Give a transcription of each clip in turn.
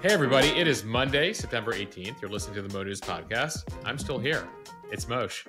Hey, everybody. It is Monday, September 18th. You're listening to the Mo News podcast. I'm still here. It's Moshe.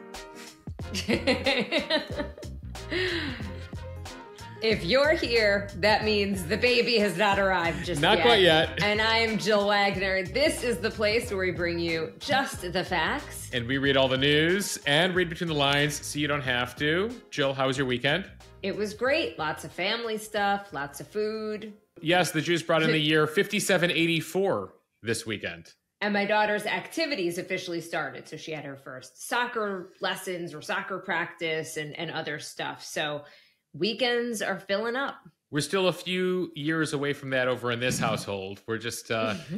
If you're here, that means the baby has not arrived just yet. Not quite yet. And I'm Jill Wagner. This is the place where we bring you just the facts. And we read all the news and read between the lines so you don't have to. Jill, how was your weekend? It was great. Lots of family stuff, lots of food. Yes, the Jews brought in the year 5784 this weekend. And my daughter's activities officially started. So she had her first soccer lessons or soccer practice and other stuff. So weekends are filling up. We're still a few years away from that over in this household. We're just,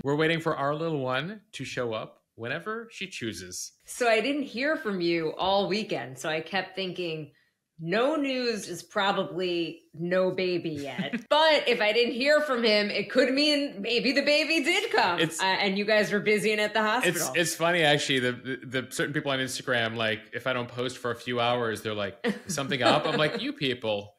we're waiting for our little one to show up whenever she chooses. So I didn't hear from you all weekend. So I kept thinking, no news is probably no baby yet. But if I didn't hear from him, it could mean maybe the baby did come. And you guys were busy and at the hospital. It's funny, actually. The certain people on Instagram, like, if I don't post for a few hours, they're like, is something up? I'm like, you people.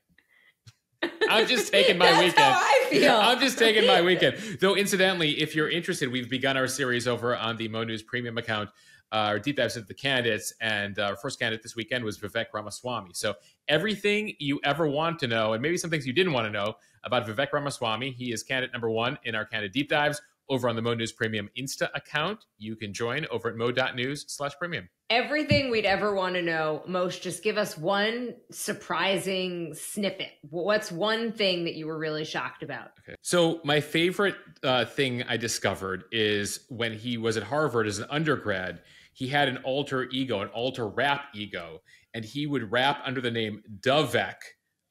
I'm just taking my weekend. That's how I feel. I'm just taking my weekend. Though, incidentally, if you're interested, we've begun our series over on the Mo News Premium account. Our deep dives into the candidates, and our first candidate this weekend was Vivek Ramaswamy. So everything you ever want to know, and maybe some things you didn't want to know about Vivek Ramaswamy, he is candidate number one in our candidate deep dives over on the Mo News Premium Insta account. You can join over at mo.news/premium. Everything we'd ever want to know. Moshe, just give us one surprising snippet. What's one thing that you were really shocked about? Okay. So my favorite thing I discovered is when he was at Harvard as an undergrad, he had an alter ego, an alter rap ego, and he would rap under the name Dovek.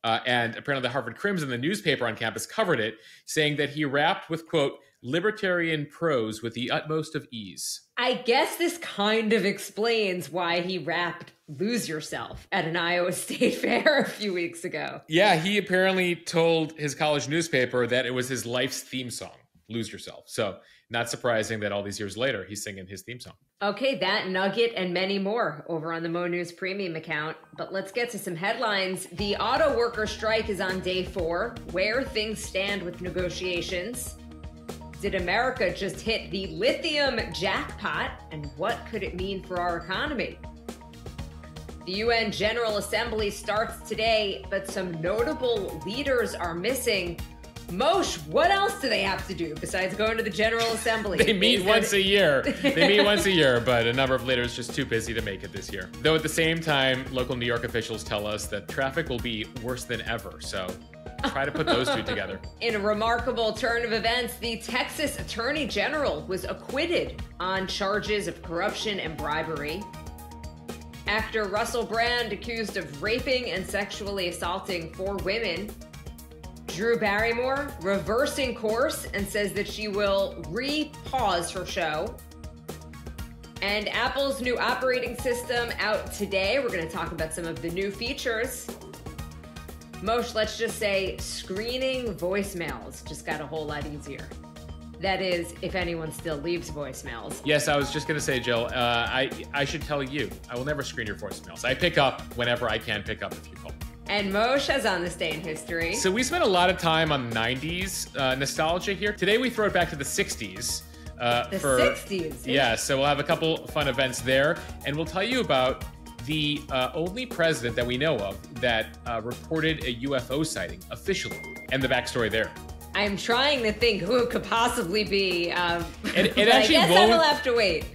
And apparently the Harvard Crimson, the newspaper on campus, covered it, saying that he rapped with, quote, libertarian prose with the utmost of ease. I guess this kind of explains why he rapped Lose Yourself at an Iowa State fair a few weeks ago. Yeah, he apparently told his college newspaper that it was his life's theme song, Lose Yourself. So not surprising that all these years later, he's singing his theme song. Okay, that nugget and many more over on the Mo News Premium account. But let's get to some headlines. The Autoworkers strike is on day 4. Where things stand with negotiations. Did America just hit the lithium jackpot? And what could it mean for our economy? The UN General Assembly starts today, but some notable leaders are missing. Moshe, what else do they have to do besides going to the General Assembly? They meet once a year. They meet once a year, but a number of leaders just too busy to make it this year. Though at the same time, local New York officials tell us that traffic will be worse than ever. So try to put those two together. In a remarkable turn of events, the Texas Attorney General was acquitted on charges of corruption and bribery. Actor Russell Brand accused of raping and sexually assaulting 4 women. Drew Barrymore reversing course and says that she will re-pause her show. And Apple's new operating system out today. We're going to talk about some of the new features. Moshe, let's just say screening voicemails just got a whole lot easier. That is, if anyone still leaves voicemails. Yes, I was just going to say, Jill, I should tell you, I will never screen your voicemails. I pick up whenever I can pick up if you call. And Moshe has on this day in history. So we spent a lot of time on 90s nostalgia here. Today we throw it back to the 60s. The 60s? Yeah, so we'll have a couple fun events there. And we'll tell you about the only president that we know of that reported a UFO sighting officially, and the backstory there. I'm trying to think who it could possibly be. It but actually I guess I will have to wait.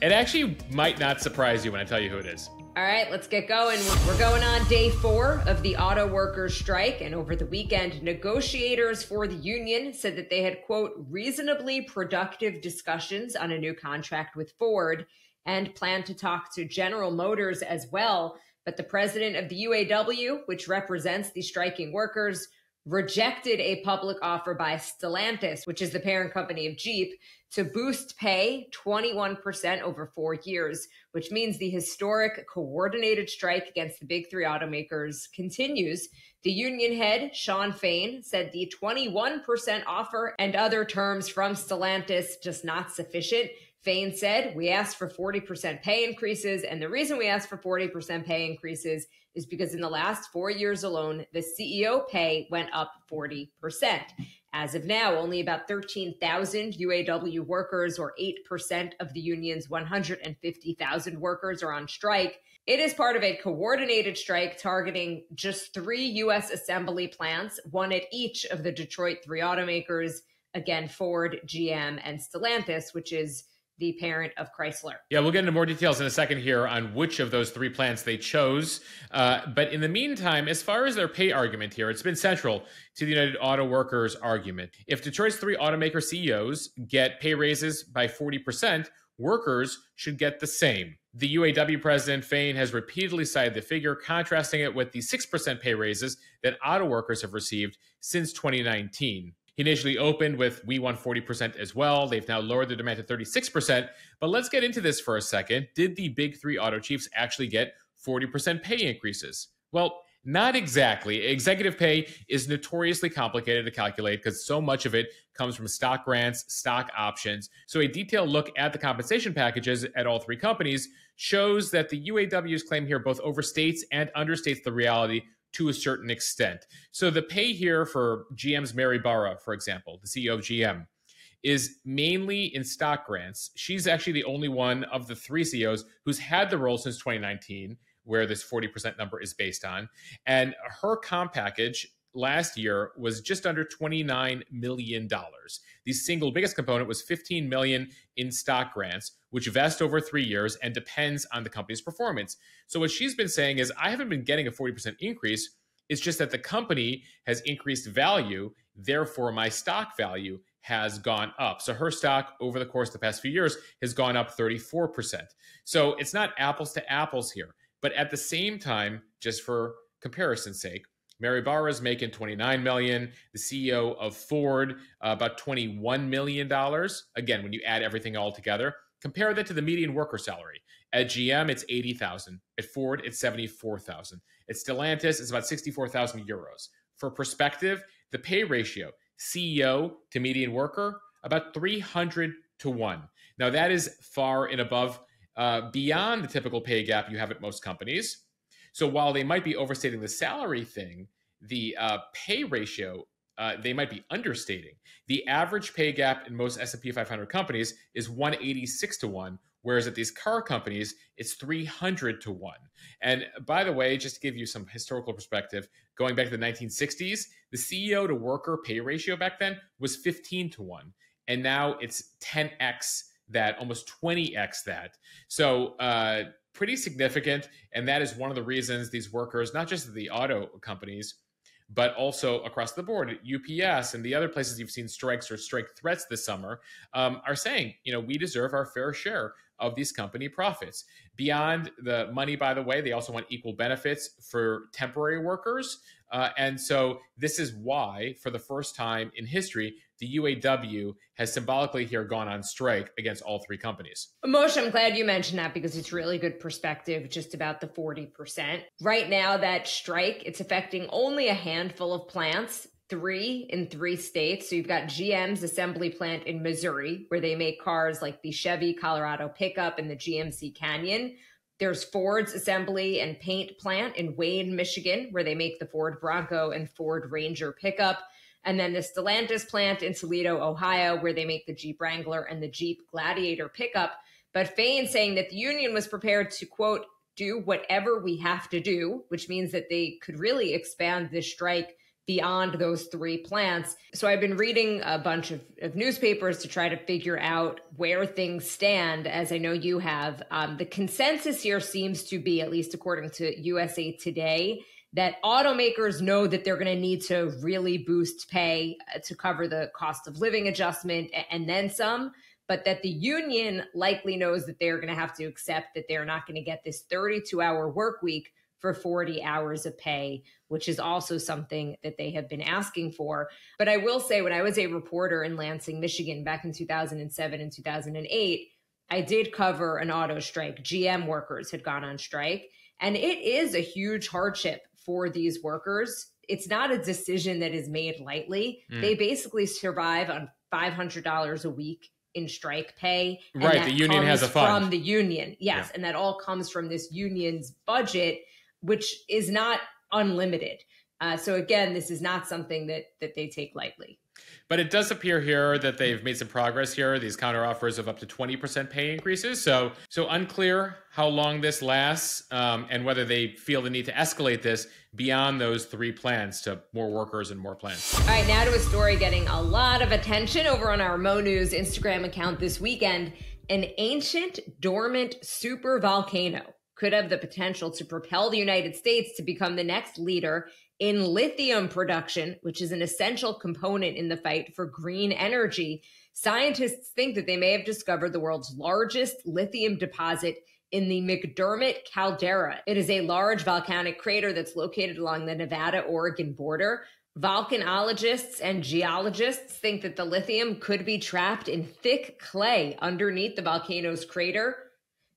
It actually might not surprise you when I tell you who it is. All right, let's get going. We're going on day 4 of the auto workers strike. And over the weekend, negotiators for the union said that they had, quote, reasonably productive discussions on a new contract with Ford and plan to talk to General Motors as well. But the president of the UAW, which represents the striking workers, rejected a public offer by Stellantis, which is the parent company of Jeep, to boost pay 21% over 4 years, which means the historic coordinated strike against the big 3 automakers continues. The union head, Sean Fain, said the 21% offer and other terms from Stellantis just not sufficient. Fain said, we asked for 40% pay increases, and the reason we asked for 40% pay increases is because in the last 4 years alone, the CEO pay went up 40%. As of now, only about 13,000 UAW workers, or 8% of the union's 150,000 workers, are on strike. It is part of a coordinated strike targeting just 3 U.S. assembly plants, one at each of the Detroit 3 automakers, again, Ford, GM, and Stellantis, which is the parent of Chrysler. Yeah, we'll get into more details in a second here on which of those 3 plants they chose. But in the meantime, as far as their pay argument here, it's been central to the United Auto Workers argument. If Detroit's 3 automaker CEOs get pay raises by 40%, workers should get the same. The UAW president, Fain, has repeatedly cited the figure, contrasting it with the 6% pay raises that auto workers have received since 2019. He initially opened with, "We want 40% as well." They've now lowered their demand to 36%. But let's get into this for a second. Did the big 3 auto chiefs actually get 40% pay increases? Well, not exactly. Executive pay is notoriously complicated to calculate because so much of it comes from stock grants, stock options. So a detailed look at the compensation packages at all 3 companies shows that the UAW's claim here both overstates and understates the reality to a certain extent. So the pay here for GM's Mary Barra, for example, the CEO of GM, is mainly in stock grants. She's actually the only one of the 3 CEOs who's had the role since 2019, where this 40% number is based on. And her comp package last year was just under $29 million. The single biggest component was $15 million in stock grants, which vest over 3 years and depends on the company's performance. So what she's been saying is, I haven't been getting a 40% increase. It's just that the company has increased value. Therefore, my stock value has gone up. So her stock over the course of the past few years has gone up 34%. So it's not apples to apples here. But at the same time, just for comparison's sake, Mary Barra is making $29 million. The CEO of Ford, about $21 million. Again, when you add everything all together, compare that to the median worker salary. At GM, it's $80,000. At Ford, it's $74,000. At Stellantis, it's about 64,000 euros. For perspective, the pay ratio, CEO to median worker, about 300 to 1. Now, that is far and above, beyond the typical pay gap you have at most companies. So while they might be overstating the salary thing, the pay ratio, they might be understating. The average pay gap in most S&P 500 companies is 186 to 1, whereas at these car companies, it's 300 to 1. And by the way, just to give you some historical perspective, going back to the 1960s, the CEO to worker pay ratio back then was 15 to 1. And now it's 10x that, almost 20x that. So pretty significant. And that is one of the reasons these workers, not just the auto companies, but also across the board, UPS and the other places you've seen strikes or strike threats this summer, are saying, we deserve our fair share of these company profits. Beyond the money, by the way, they also want equal benefits for temporary workers. And so this is why, for the first time in history, the UAW has symbolically here gone on strike against all 3 companies. Moshe, I'm glad you mentioned that because it's really good perspective just about the 40%. Right now, that strike, it's affecting only a handful of plants, 3 in 3 states. So you've got GM's assembly plant in Missouri, where they make cars like the Chevy Colorado pickup and the GMC Canyon. There's Ford's assembly and paint plant in Wayne, Michigan, where they make the Ford Bronco and Ford Ranger pickup. And then the Stellantis plant in Toledo, Ohio, where they make the Jeep Wrangler and the Jeep Gladiator pickup. But Fain saying that the union was prepared to, quote, do whatever we have to do, which means that they could really expand this strike beyond those 3 plants. So I've been reading a bunch of newspapers to try to figure out where things stand, as I know you have. The consensus here seems to be, at least according to USA Today, that automakers know that they're going to need to really boost pay to cover the cost of living adjustment and then some, but that the union likely knows that they're going to have to accept that they're not going to get this 32-hour work week for 40 hours of pay, which is also something that they have been asking for. But I will say, when I was a reporter in Lansing, Michigan, back in 2007 and 2008, I did cover an auto strike. GM workers had gone on strike, and it is a huge hardship for these workers. It's not a decision that is made lightly. They basically survive on $500 a week in strike pay. Right, the union has a fund. From the union, yes. Yeah. And that all comes from this union's budget, which is not unlimited. So again, this is not something that they take lightly. But it does appear here that they've made some progress here. These counteroffers of up to 20% pay increases. So unclear how long this lasts and whether they feel the need to escalate this beyond those 3 plants to more workers and more plants. All right, now to a story getting a lot of attention over on our Mo News Instagram account this weekend. An ancient, dormant super volcano could have the potential to propel the United States to become the next leader in lithium production, which is an essential component in the fight for green energy. Scientists think that they may have discovered the world's largest lithium deposit in the McDermott caldera. It is a large volcanic crater that's located along the Nevada-Oregon border. Volcanologists and geologists think that the lithium could be trapped in thick clay underneath the volcano's crater.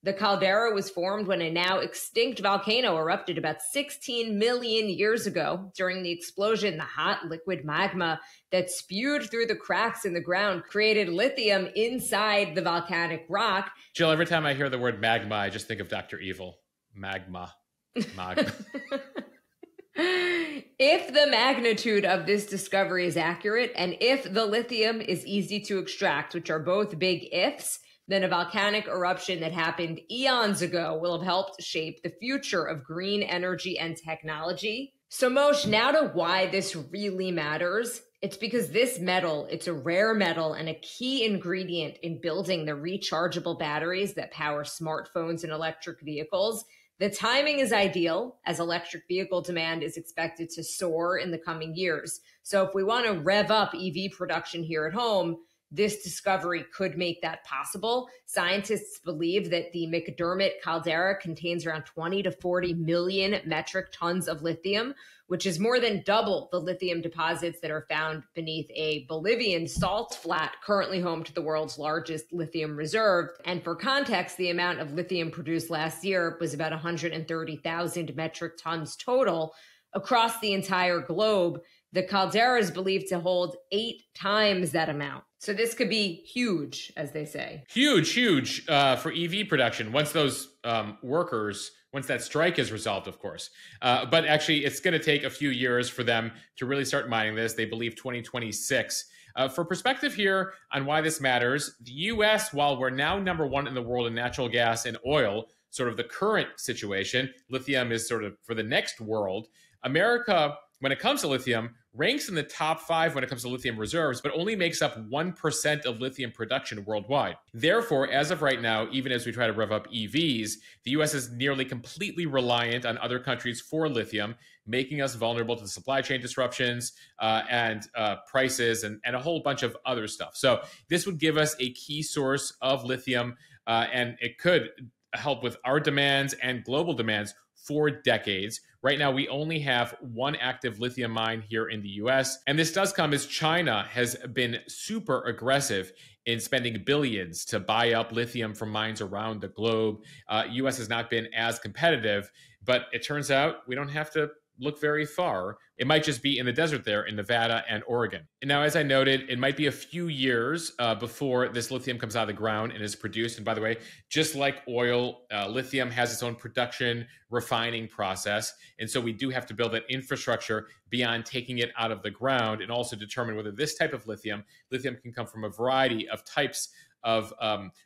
The caldera was formed when a now extinct volcano erupted about 16 million years ago. During the explosion, the hot liquid magma that spewed through the cracks in the ground created lithium inside the volcanic rock. Jill, every time I hear the word magma, I just think of Dr. Evil. Magma. If the magnitude of this discovery is accurate, and if the lithium is easy to extract, which are both big ifs, then a volcanic eruption that happened eons ago will have helped shape the future of green energy and technology. So Moshe, now to why this really matters. It's because this metal, it's a rare metal and a key ingredient in building the rechargeable batteries that power smartphones and electric vehicles. The timing is ideal as electric vehicle demand is expected to soar in the coming years. So if we want to rev up EV production here at home, this discovery could make that possible. Scientists believe that the McDermott caldera contains around 20 to 40 million metric tons of lithium, which is more than double the lithium deposits that are found beneath a Bolivian salt flat currently home to the world's largest lithium reserve. And for context, the amount of lithium produced last year was about 130,000 metric tons total across the entire globe. The caldera is believed to hold 8 times that amount. So this could be huge, as they say. Huge for EV production. Once those workers, once that strike is resolved, of course. But actually, it's going to take a few years for them to really start mining this. They believe 2026. For perspective here on why this matters, the U.S., while we're now #1 in the world in natural gas and oil, sort of the current situation, lithium is sort of for the next world. America, when it comes to lithium, ranks in the top 5 when it comes to lithium reserves, but only makes up 1% of lithium production worldwide. Therefore, as of right now, even as we try to rev up EVs, the U.S. is nearly completely reliant on other countries for lithium, making us vulnerable to supply chain disruptions and prices and a whole bunch of other stuff. So this would give us a key source of lithium, and it could help with our demands and global demands for decades. Right now, we only have 1 active lithium mine here in the US. And this does come as China has been super aggressive in spending billions to buy up lithium from mines around the globe. US has not been as competitive, but it turns out we don't have to look very far. It might just be in the desert there in Nevada and Oregon. And now, as I noted, it might be a few years before this lithium comes out of the ground and is produced. And by the way, just like oil, lithium has its own production refining process. And so we do have to build that infrastructure beyond taking it out of the ground and also determine whether this type of lithium can come from a variety of types of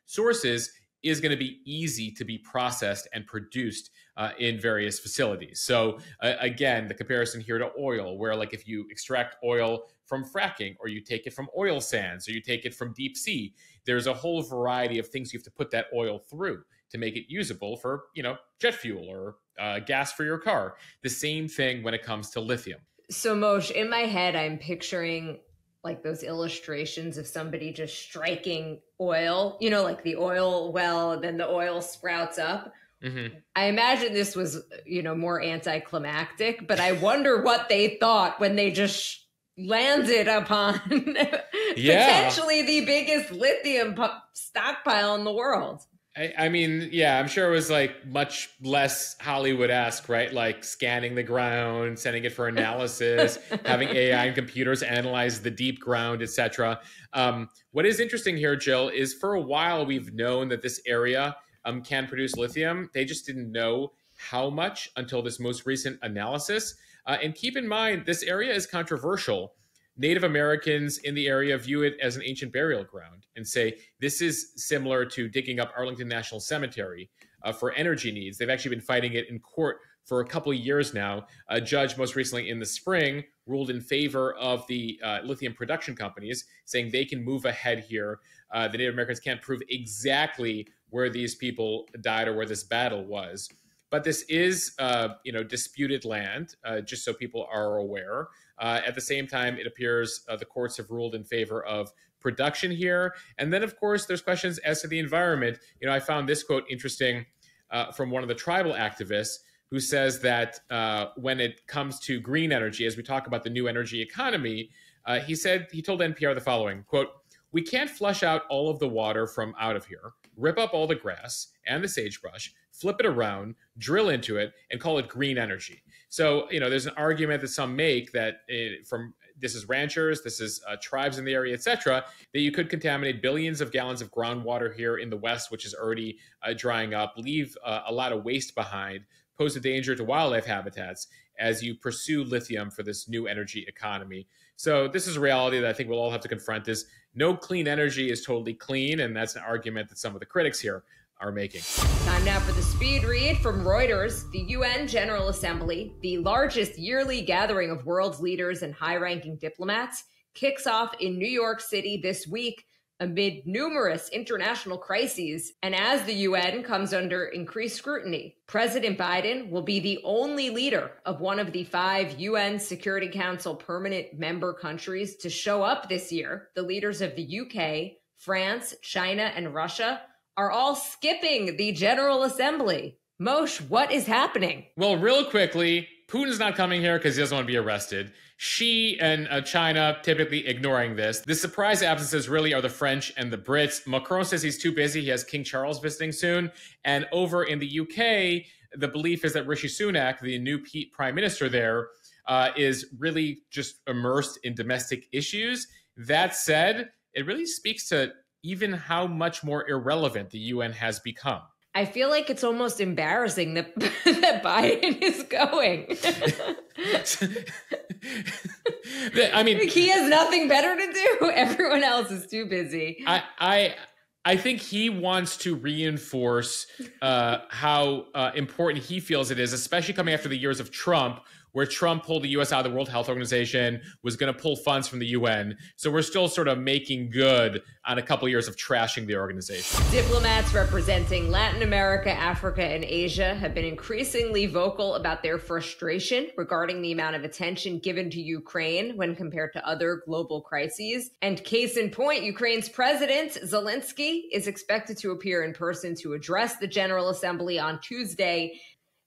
sources, is going to be easy to be processed and produced in various facilities. So again, the comparison here to oil, where like if you extract oil from fracking, or you take it from oil sands, or you take it from deep sea, there's a whole variety of things you have to put that oil through to make it usable for, jet fuel or gas for your car. The same thing when it comes to lithium. So Moshe, in my head, I'm picturing like those illustrations of somebody just striking oil, like the oil well, then the oil sprouts up. Mm-hmm. I imagine this was, more anticlimactic, but I wonder what they thought when they just landed upon potentially the biggest lithium stockpile in the world. I mean, yeah, I'm sure it was like much less Hollywood-esque, right? Like scanning the ground, sending it for analysis, having AI and computers analyze the deep ground, etc. What is interesting here, Jill, is for a while we've known that this area can produce lithium. They just didn't know how much until this most recent analysis. And keep in mind, this area is controversial. Native Americans in the area view it as an ancient burial ground and say this is similar to digging up Arlington National Cemetery for energy needs. They've actually been fighting it in court for a couple of years now. A judge most recently in the spring ruled in favor of the lithium production companies, saying they can move ahead here. The Native Americans can't prove exactly where these people died or where this battle was. But this is, disputed land, just so people are aware. At the same time, it appears the courts have ruled in favor of production here. And then, of course, there's questions as to the environment. I found this quote interesting from one of the tribal activists who says that when it comes to green energy, as we talk about the new energy economy, he told NPR the following, quote, "We can't flush out all of the water from out of here, rip up all the grass and the sagebrush, flip it around, drill into it, and call it green energy." So, there's an argument that some make that this is ranchers, this is tribes in the area, etc., that you could contaminate billions of gallons of groundwater here in the West, which is already drying up, leave a lot of waste behind, pose a danger to wildlife habitats as you pursue lithium for this new energy economy. So this is a reality that I think we'll all have to confront is no clean energy is totally clean, and that's an argument that some of the critics here are making. Time now for the speed read from Reuters. The UN General Assembly, the largest yearly gathering of world's leaders and high-ranking diplomats, kicks off in New York City this week amid numerous international crises and as the UN comes under increased scrutiny. President Biden will be the only leader of one of the 5 UN Security Council permanent member countries to show up this year. The leaders of the UK, France, China, and Russia are all skipping the General Assembly. Moshe, what is happening? Well, real quickly, Putin's not coming here because he doesn't want to be arrested. Xi and China typically ignoring this. The surprise absences really are the French and the Brits. Macron says he's too busy. He has King Charles visiting soon. And over in the UK, the belief is that Rishi Sunak, the new prime minister there, is really just immersed in domestic issues. That said, it really speaks to even how much more irrelevant the UN has become. I feel like it's almost embarrassing that, that Biden is going. I mean, he has nothing better to do. Everyone else is too busy. I think he wants to reinforce how important he feels it is, especially coming after the years of Trump, where Trump pulled the U.S. out of the World Health Organization, was going to pull funds from the UN. So we're still sort of making good on a couple of years of trashing the organization. Diplomats representing Latin America, Africa, and Asia have been increasingly vocal about their frustration regarding the amount of attention given to Ukraine when compared to other global crises. And case in point, Ukraine's president, Zelensky, is expected to appear in person to address the General Assembly on Tuesday.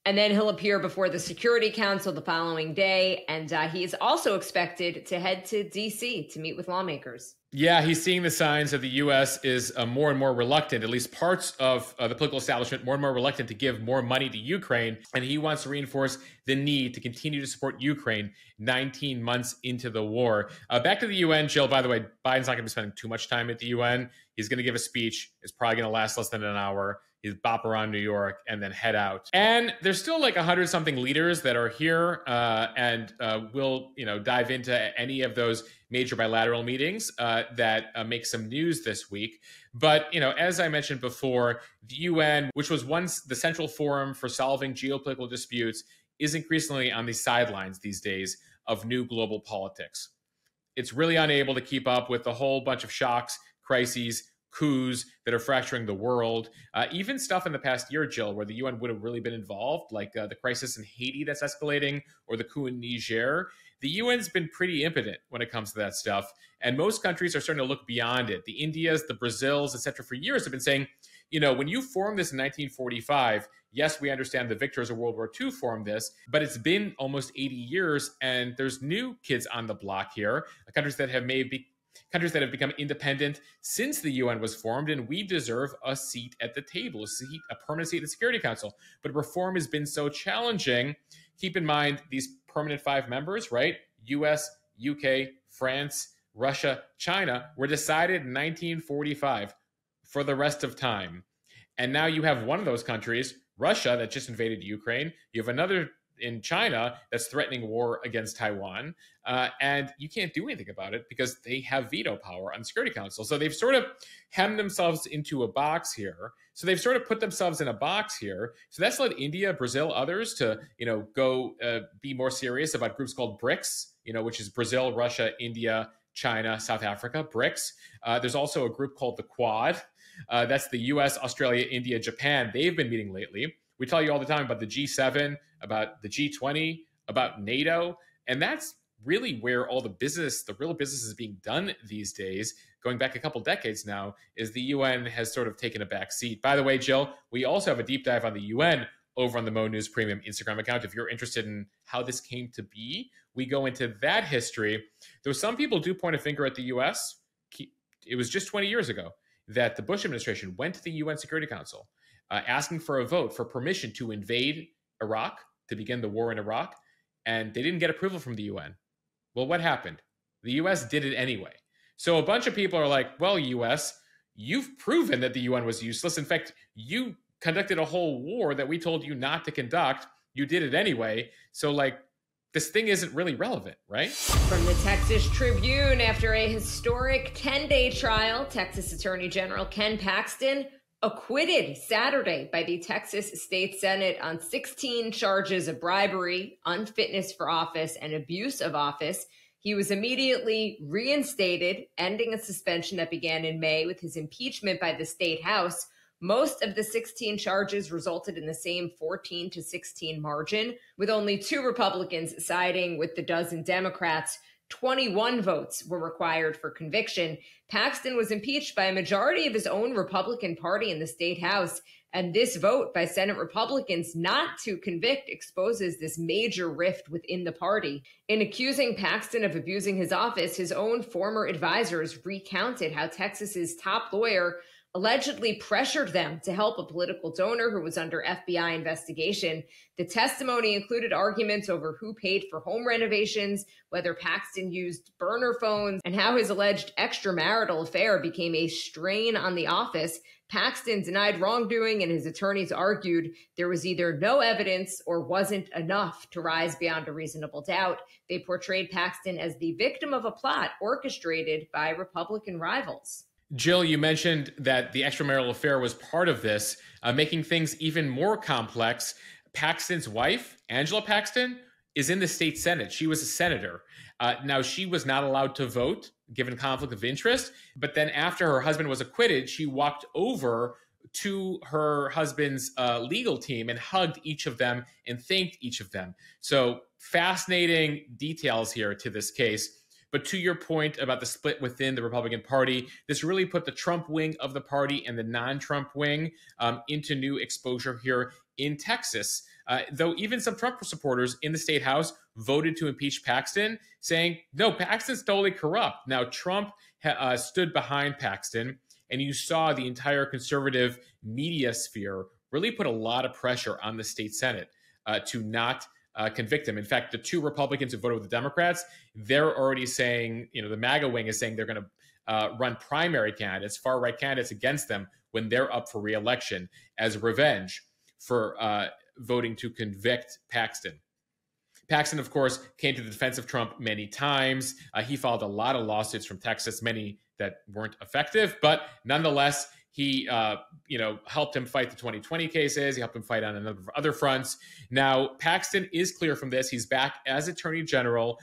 And then he'll appear before the Security Council the following day. And he is also expected to head to D.C. to meet with lawmakers. Yeah, he's seeing the signs that the U.S. is more and more reluctant, at least parts of the political establishment, more and more reluctant to give more money to Ukraine. And he wants to reinforce the need to continue to support Ukraine 19 months into the war. Back to the UN, Jill, by the way, Biden's not going to be spending too much time at the UN. He's going to give a speech. It's probably going to last less than an hour. He's bop around New York and then head out. And there's still like 100-something leaders that are here and we'll dive into any of those major bilateral meetings that make some news this week. But, as I mentioned before, the UN, which was once the central forum for solving geopolitical disputes, is increasingly on the sidelines these days of new global politics. It's really unable to keep up with the whole bunch of shocks, crises, coups that are fracturing the world. Even stuff in the past year, Jill, where the UN would have really been involved, like the crisis in Haiti that's escalating or the coup in Niger. The UN's been pretty impotent when it comes to that stuff. And most countries are starting to look beyond it. The Indias, the Brazils, et cetera, for years have been saying, when you formed this in 1945, yes, we understand the victors of World War II formed this, but it's been almost 80 years and there's new kids on the block here, countries that have become independent since the UN was formed, and we deserve a seat at the table, a permanent seat in the Security Council. But reform has been so challenging. Keep in mind these permanent 5 members, right? US, UK, France, Russia, China were decided in 1945 for the rest of time. And now you have one of those countries, Russia, that just invaded Ukraine. You have another in China that's threatening war against Taiwan. And you can't do anything about it because they have veto power on the Security Council. So they've sort of hemmed themselves into a box here. So they've sort of put themselves in a box here. So that's led India, Brazil, others to, go be more serious about groups called BRICS, which is Brazil, Russia, India, China, South Africa, BRICS. There's also a group called the Quad. That's the US, Australia, India, Japan. They've been meeting lately. We tell you all the time about the G7, about the G20, about NATO. And that's really where all the real business is being done these days, going back a couple decades now, is the UN has sort of taken a back seat. By the way, Jill, we also have a deep dive on the UN over on the Mo News Premium Instagram account. If you're interested in how this came to be, we go into that history. Though some people do point a finger at the US, it was just 20 years ago that the Bush administration went to the UN Security Council asking for a vote for permission to invade Iraq, to begin the war in Iraq, and they didn't get approval from the UN. Well, what happened? The US did it anyway. So a bunch of people are like, well, US, you've proven that the UN was useless. In fact, you conducted a whole war that we told you not to conduct. You did it anyway. So, this thing isn't really relevant, right? From the Texas Tribune, after a historic 10-day trial, Texas Attorney General Ken Paxton acquitted Saturday by the Texas State Senate on 16 charges of bribery, unfitness for office, and abuse of office. He was immediately reinstated, ending a suspension that began in May with his impeachment by the state house. Most of the 16 charges resulted in the same 14-16 margin, with only 2 Republicans siding with the dozen Democrats. 21 votes were required for conviction. Paxton was impeached by a majority of his own Republican Party in the state house, and this vote by Senate Republicans not to convict exposes this major rift within the party. In accusing Paxton of abusing his office, his own former advisors recounted how Texas's top lawyer allegedly pressured them to help a political donor who was under FBI investigation. The testimony included arguments over who paid for home renovations, whether Paxton used burner phones, and how his alleged extramarital affair became a strain on the office. Paxton denied wrongdoing, and his attorneys argued there was either no evidence or wasn't enough to rise beyond a reasonable doubt. They portrayed Paxton as the victim of a plot orchestrated by Republican rivals. Jill, you mentioned that the extramarital affair was part of this, making things even more complex. Paxton's wife, Angela Paxton, is in the state Senate. She was a senator. Now, she was not allowed to vote, given conflict of interest. But then after her husband was acquitted, she walked over to her husband's legal team and hugged each of them and thanked each of them. So fascinating details here to this case. But to your point about the split within the Republican Party, this really put the Trump wing of the party and the non-Trump wing into new exposure here in Texas. Though even some Trump supporters in the state house voted to impeach Paxton, saying, no, Paxton's totally corrupt. Now, Trump stood behind Paxton, and you saw the entire conservative media sphere really put a lot of pressure on the state Senate to not convict him. In fact, the 2 Republicans who voted with the Democrats, they're already saying, the MAGA wing is saying they're going to run primary candidates, far-right candidates against them when they're up for re-election as revenge for voting to convict Paxton. Paxton, of course, came to the defense of Trump many times. He filed a lot of lawsuits from Texas, many that weren't effective, but nonetheless, he, helped him fight the 2020 cases. He helped him fight on a number of other fronts. Now, Paxton is clear from this. He's back as Attorney General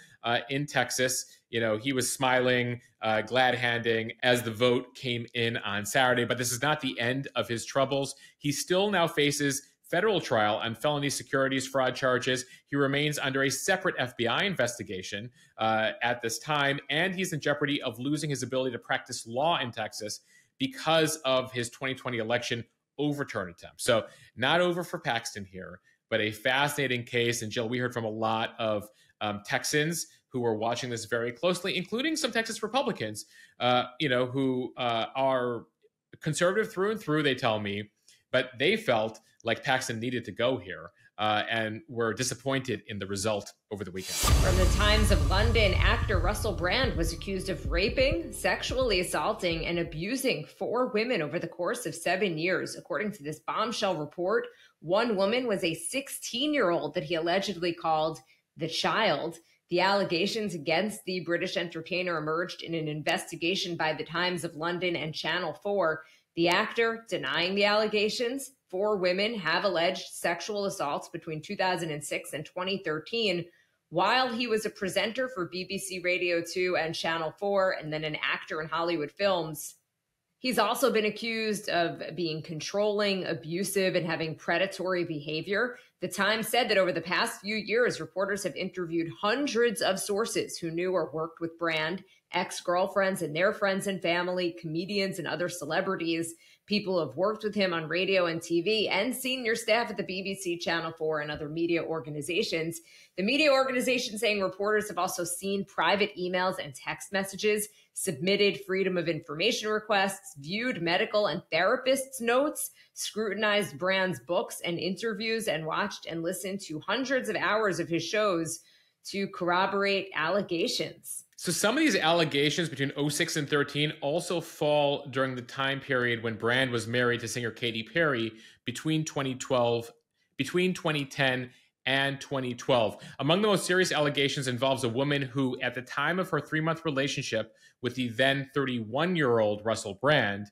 in Texas. He was smiling, glad-handing as the vote came in on Saturday. But this is not the end of his troubles. He still now faces federal trial on felony securities fraud charges. He remains under a separate FBI investigation at this time, and he's in jeopardy of losing his ability to practice law in Texas because of his 2020 election overturn attempt. So not over for Paxton here, but a fascinating case. And Jill, we heard from a lot of Texans who are watching this very closely, including some Texas Republicans, who are conservative through and through, they tell me, but they felt like Paxton needed to go here. and were disappointed in the result over the weekend. From the Times of London, actor Russell Brand was accused of raping, sexually assaulting, and abusing 4 women over the course of 7 years. According to this bombshell report, one woman was a 16-year-old that he allegedly called the child. The allegations against the British entertainer emerged in an investigation by the Times of London and Channel 4. The actor denying the allegations. 4 women have alleged sexual assaults between 2006 and 2013 while he was a presenter for BBC Radio 2 and Channel 4 and then an actor in Hollywood films. He's also been accused of being controlling, abusive, and having predatory behavior. The Times said that over the past few years, reporters have interviewed hundreds of sources who knew or worked with Brand, ex-girlfriends and their friends and family, comedians and other celebrities. People have worked with him on radio and TV, and senior staff at the BBC, Channel 4, and other media organizations. The media organization saying reporters have also seen private emails and text messages, submitted Freedom of Information requests, viewed medical and therapists' notes, scrutinized Brand's books and interviews, and watched and listened to hundreds of hours of his shows to corroborate allegations. So some of these allegations between 06 and 13 also fall during the time period when Brand was married to singer Katy Perry between 2010 and 2012. Among the most serious allegations involves a woman who, at the time of her 3-month relationship with the then 31-year-old Russell Brand,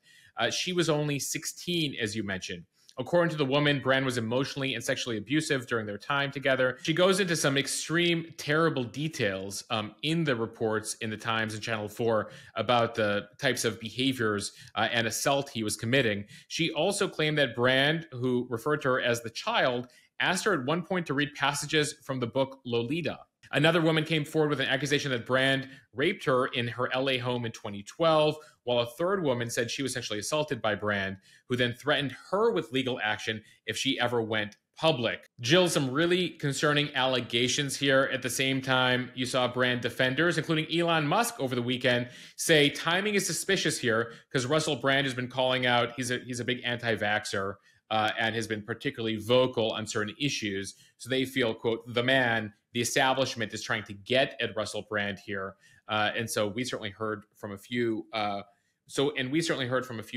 she was only 16, as you mentioned. According to the woman, Brand was emotionally and sexually abusive during their time together. She goes into some extreme, terrible details in the reports in the Times and Channel 4 about the types of behaviors and assault he was committing. She also claimed that Brand, who referred to her as the child, asked her at one point to read passages from the book Lolita. Another woman came forward with an accusation that Brand raped her in her LA home in 2012, while a third woman said she was sexually assaulted by Brand, who then threatened her with legal action if she ever went public. Jill, some really concerning allegations here. At the same time, you saw Brand defenders, including Elon Musk over the weekend, say timing is suspicious here because Russell Brand has been calling out, he's a big anti-vaxxer, and has been particularly vocal on certain issues. So they feel, quote, the establishment is trying to get at Russell Brand here. And so we certainly heard from a few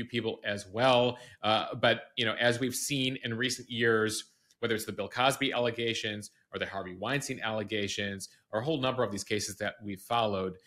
people as well. But, as we've seen in recent years, whether it's the Bill Cosby allegations or the Harvey Weinstein allegations, or a whole number of these cases that we've followed,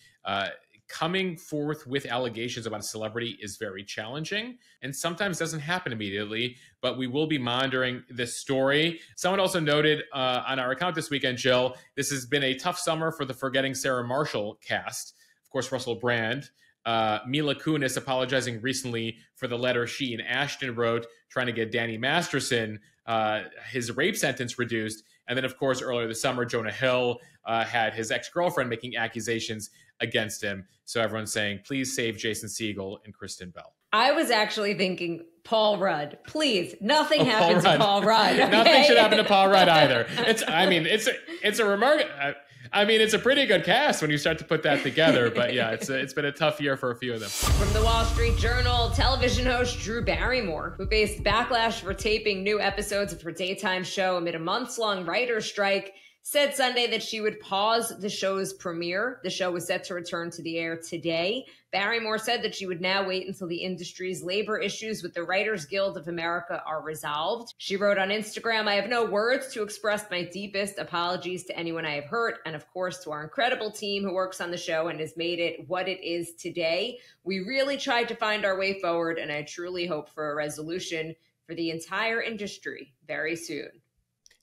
coming forth with allegations about a celebrity is very challenging and sometimes doesn't happen immediately, but we will be monitoring this story. Someone also noted on our account this weekend, Jill, this has been a tough summer for the Forgetting Sarah Marshall cast. Of course, Russell Brand, Mila Kunis apologizing recently for the letter she and Ashton wrote trying to get Danny Masterson, his rape sentence reduced. And then, of course, earlier this summer, Jonah Hill had his ex-girlfriend making accusations against him. So everyone's saying, please save Jason Segel and Kristen Bell. I was actually thinking Paul Rudd. Please, nothing happens to Paul Rudd. Okay? Nothing should happen to Paul Rudd either. It's a pretty good cast when you start to put that together. But yeah, it's been a tough year for a few of them. From the Wall Street Journal, television host Drew Barrymore, who faced backlash for taping new episodes of her daytime show amid a months-long writer's strike, said Sunday that she would pause the show's premiere. The show was set to return to the air today. Barrymore said that she would now wait until the industry's labor issues with the Writers Guild of America are resolved. She wrote on Instagram, "I have no words to express my deepest apologies to anyone I have hurt, and of course to our incredible team who works on the show and has made it what it is today. We really tried to find our way forward, and I truly hope for a resolution for the entire industry very soon."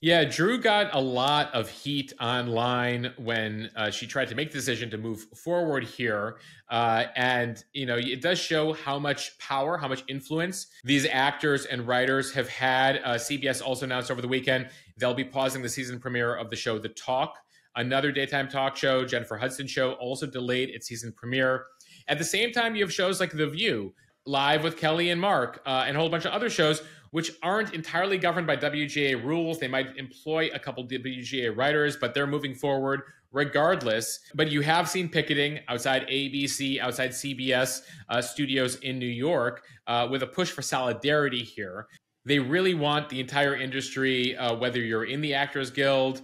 Yeah, Drew got a lot of heat online when she tried to make the decision to move forward here. And, it does show how much power, how much influence these actors and writers have had. CBS also announced over the weekend they'll be pausing the season premiere of the show The Talk. Another daytime talk show, Jennifer Hudson's show, also delayed its season premiere. At the same time, you have shows like The View, Live with Kelly and Mark, and a whole bunch of other shows which aren't entirely governed by WGA rules. They might employ a couple WGA writers, but they're moving forward regardless. But you have seen picketing outside ABC, outside CBS studios in New York with a push for solidarity here. They really want the entire industry, whether you're in the Actors Guild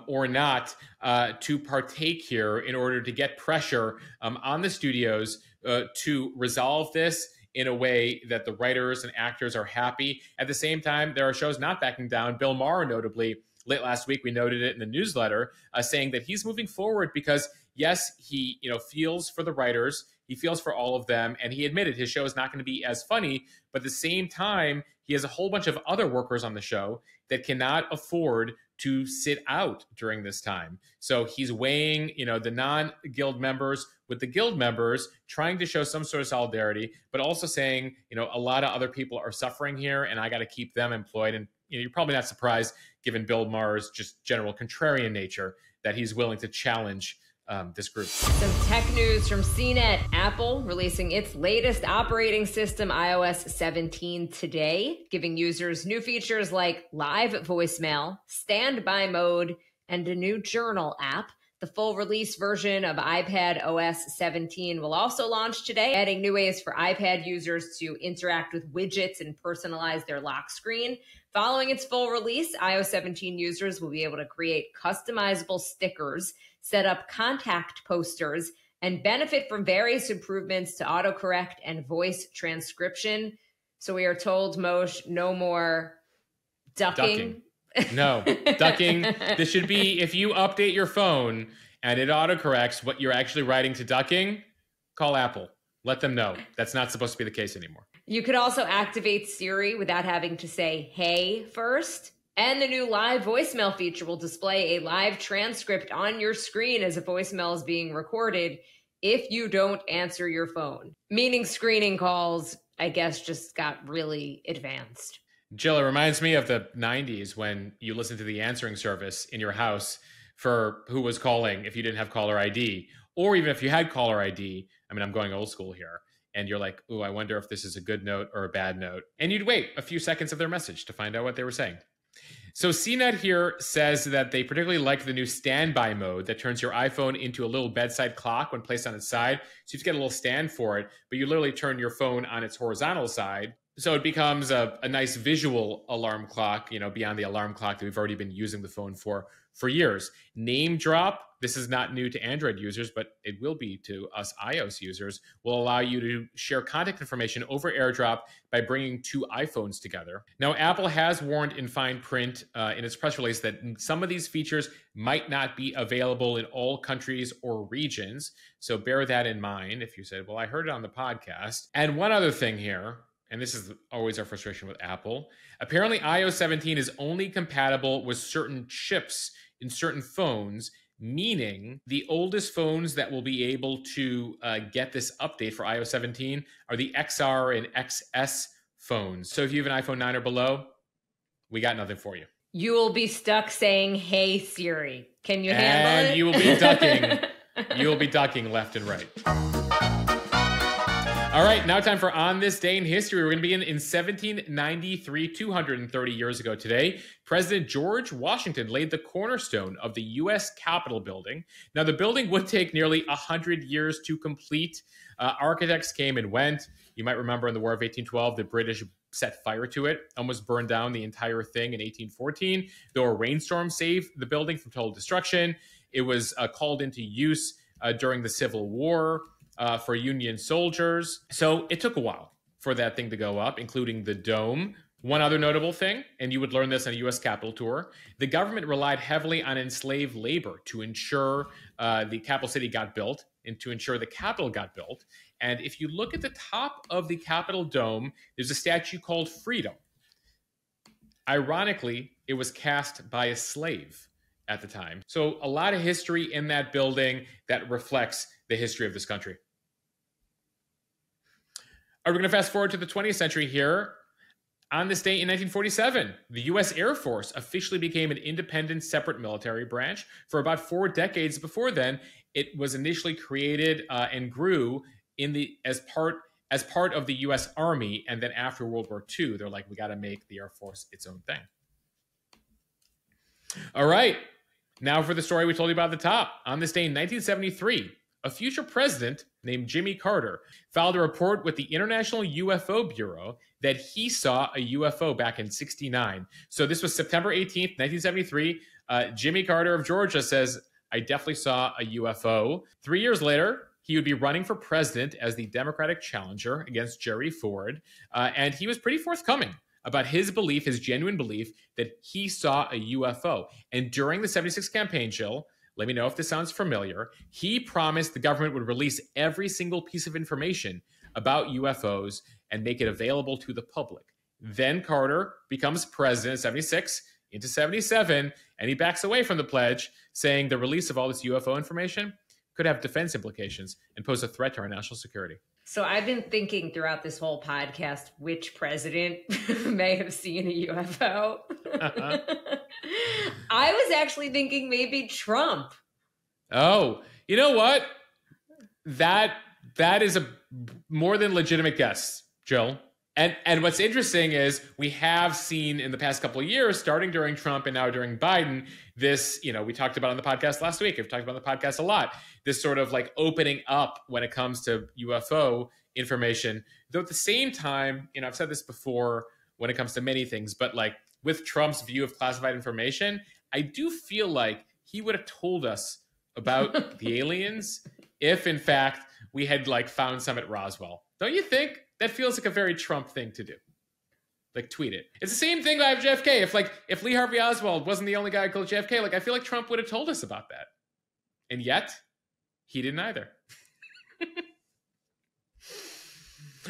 or not, to partake here in order to get pressure on the studios to resolve this in a way that the writers and actors are happy. At the same time, there are shows not backing down. Bill Maher, notably, late last week, we noted it in the newsletter, saying that he's moving forward because, yes, he feels for the writers, he feels for all of them, and he admitted his show is not going to be as funny, but at the same time, he has a whole bunch of other workers on the show that cannot afford to sit out during this time. So he's weighing, the non-guild members with the guild members, trying to show some sort of solidarity, but also saying, a lot of other people are suffering here, and I got to keep them employed. And you're probably not surprised, given Bill Maher's just general contrarian nature, that he's willing to challenge this group. Some tech news from CNET. Apple releasing its latest operating system, iOS 17, today, giving users new features like live voicemail, standby mode, and a new journal app. The full release version of iPadOS 17 will also launch today, adding new ways for iPad users to interact with widgets and personalize their lock screen. Following its full release, iOS 17 users will be able to create customizable stickers, set up contact posters, and benefit from various improvements to autocorrect and voice transcription. So we are told, Moshe, no more ducking. No, ducking. This should be, if you update your phone and it autocorrects what you're actually writing to ducking, call Apple. Let them know. That's not supposed to be the case anymore. You could also activate Siri without having to say, hey, first. And the new live voicemail feature will display a live transcript on your screen as a voicemail is being recorded if you don't answer your phone. Meaning screening calls, I guess, just got really advanced. Jill, it reminds me of the 90s when you listened to the answering service in your house for who was calling if you didn't have caller ID. Or even if you had caller ID, I'm going old school here, and you're like, ooh, I wonder if this is a good note or a bad note. And you'd wait a few seconds of their message to find out what they were saying. So CNET here says that they particularly like the new standby mode that turns your iPhone into a little bedside clock when placed on its side. So you get a little stand for it, but you literally turn your phone on its horizontal side. So it becomes a nice visual alarm clock, beyond the alarm clock that we've already been using the phone for years. Name drop, this is not new to Android users, but it will be to us iOS users, will allow you to share contact information over AirDrop by bringing two iPhones together. Now, Apple has warned in fine print in its press release that some of these features might not be available in all countries or regions. So bear that in mind if you said, well, I heard it on the podcast. And one other thing here, and this is always our frustration with Apple, apparently iOS 17 is only compatible with certain chips in certain phones, meaning the oldest phones that will be able to get this update for iOS 17 are the XR and XS phones. So if you have an iPhone 9 or below, we got nothing for you. You will be stuck saying, hey, Siri. Can you handle it? And you will be ducking. You will be ducking left and right. All right, now time for On This Day in History. We're going to begin in 1793, 230 years ago today. President George Washington laid the cornerstone of the U.S. Capitol building. Now, the building would take nearly 100 years to complete. Architects came and went. You might remember in the War of 1812, the British set fire to it, almost burned down the entire thing in 1814. Though a rainstorm saved the building from total destruction. It was called into use during the Civil War. For Union soldiers. So it took a while for that thing to go up, including the dome. One other notable thing, and you would learn this on a U.S. Capitol tour, the government relied heavily on enslaved labor to ensure the capital city got built and to ensure the Capitol got built. And if you look at the top of the Capitol dome, there's a statue called Freedom. Ironically, it was cast by a slave at the time. So a lot of history in that building that reflects the history of this country. We're going to fast forward to the 20th century here. On this day in 1947, the U.S. Air Force officially became an independent, separate military branch. For about 4 decades before then, it was initially created and grew as part of the U.S. Army. And then after World War II, they're like, we got to make the Air Force its own thing. All right. Now for the story we told you about at the top. On this day in 1973, a future president named Jimmy Carter filed a report with the International UFO Bureau that he saw a UFO back in 1969. So this was September 18th, 1973. Jimmy Carter of Georgia says, I definitely saw a UFO. 3 years later, he would be running for president as the Democratic challenger against Jerry Ford. And he was pretty forthcoming about his belief, his genuine belief, that he saw a UFO. And during the 76 campaign, Jill, let me know if this sounds familiar, he promised the government would release every single piece of information about UFOs and make it available to the public. Then Carter becomes president in 76 into 77, and he backs away from the pledge, saying the release of all this UFO information could have defense implications and pose a threat to our national security. So I've been thinking throughout this whole podcast which president may have seen a UFO. I was actually thinking maybe Trump. Oh, you know what? That is a more than legitimate guess, Jill. And what's interesting is we have seen in the past couple of years, starting during Trump and now during Biden, this, we talked about on the podcast last week. I've talked about on the podcast a lot, this sort of like opening up when it comes to UFO information. Though at the same time, I've said this before when it comes to many things, but like with Trump's view of classified information, I do feel like he would have told us about the aliens if in fact we had like found some at Roswell. Don't you think? That feels like a very Trump thing to do. Like tweet it. It's the same thing about JFK. If Lee Harvey Oswald wasn't the only guy who killed JFK, I feel like Trump would have told us about that. And yet, he didn't either.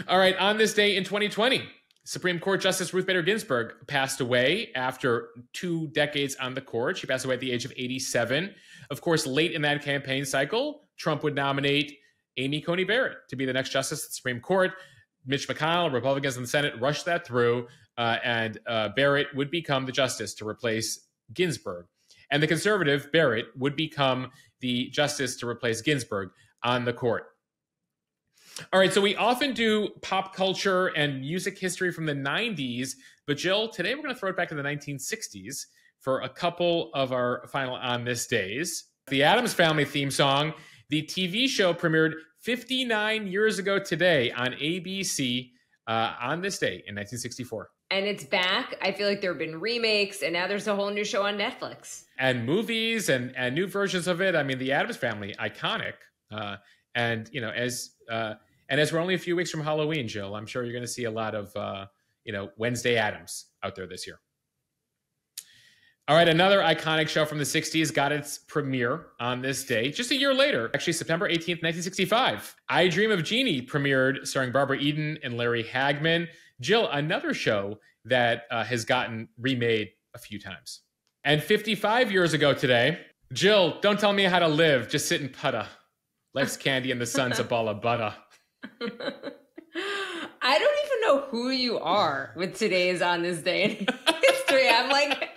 All right, on this day in 2020, Supreme Court Justice Ruth Bader Ginsburg passed away after 2 decades on the court. She passed away at the age of 87. Of course, late in that campaign cycle, Trump would nominate Amy Coney Barrett to be the next justice of the Supreme Court. Mitch McConnell, Republicans in the Senate, rushed that through, and Barrett would become the justice to replace Ginsburg. And the conservative, Barrett, would become the justice to replace Ginsburg on the court. All right, so we often do pop culture and music history from the 90s, but Jill, today we're going to throw it back to the 1960s for a couple of our final On This Days. The Addams Family theme song, the TV show premiered 59 years ago today on ABC on this day in 1964. And it's back. I feel like there have been remakes, and now there's a whole new show on Netflix. And movies and new versions of it. I mean, the Addams Family, iconic. And as we're only a few weeks from Halloween, Jill, I'm sure you're going to see a lot of, Wednesday Addams out there this year. All right, another iconic show from the 60s got its premiere on this day, just a year later, actually September 18th, 1965. I Dream of Jeannie premiered, starring Barbara Eden and Larry Hagman. Jill, another show that has gotten remade a few times. And 55 years ago today, Jill, Don't Tell Me How to Live, Just Sit and Putta. Life's candy and the sun's a ball of butter. I don't even know who you are with today's On This Day in history. I'm like...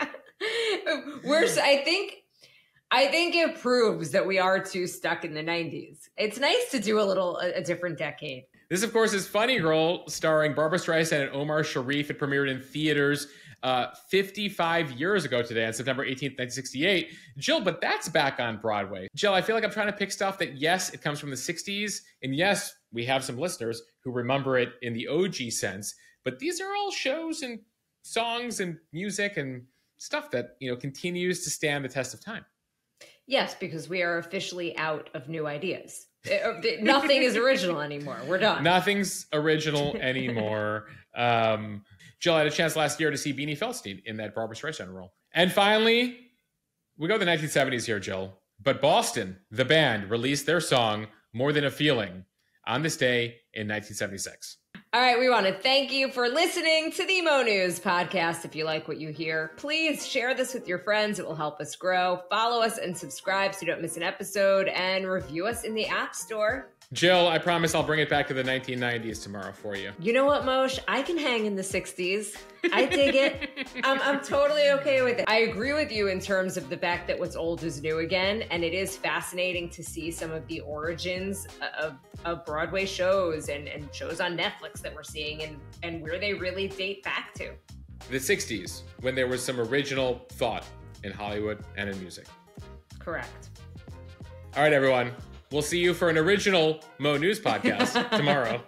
I think it proves that we are too stuck in the 90s. It's nice to do a different decade. This, of course, is Funny Girl, starring Barbra Streisand and Omar Sharif. It premiered in theaters 55 years ago today on September 18th, 1968. Jill, but that's back on Broadway. Jill, I feel like I'm trying to pick stuff that, yes, it comes from the 60s. And yes, we have some listeners who remember it in the OG sense. But these are all shows and songs and music and stuff that, continues to stand the test of time. Yes, because we are officially out of new ideas. Nothing is original anymore. We're done. Nothing's original anymore. Jill had a chance last year to see Beanie Feldstein in that Barbra Streisand role. And finally, we go to the 1970s here, Jill. But Boston, the band, released their song, More Than a Feeling, on this day in 1976. All right, we want to thank you for listening to the Mo News podcast. If you like what you hear, please share this with your friends. It will help us grow. Follow us and subscribe so you don't miss an episode, and review us in the App Store. Jill, I promise I'll bring it back to the 1990s tomorrow for you. You know what, Moshe? I can hang in the 60s. I dig it. I'm totally okay with it. I agree with you in terms of the fact that what's old is new again. And it is fascinating to see some of the origins of Broadway shows and shows on Netflix that we're seeing and where they really date back to. The 60s, when there was some original thought in Hollywood and in music. Correct. All right, everyone. we'll see you for an original Mo News podcast tomorrow.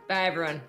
Bye, everyone.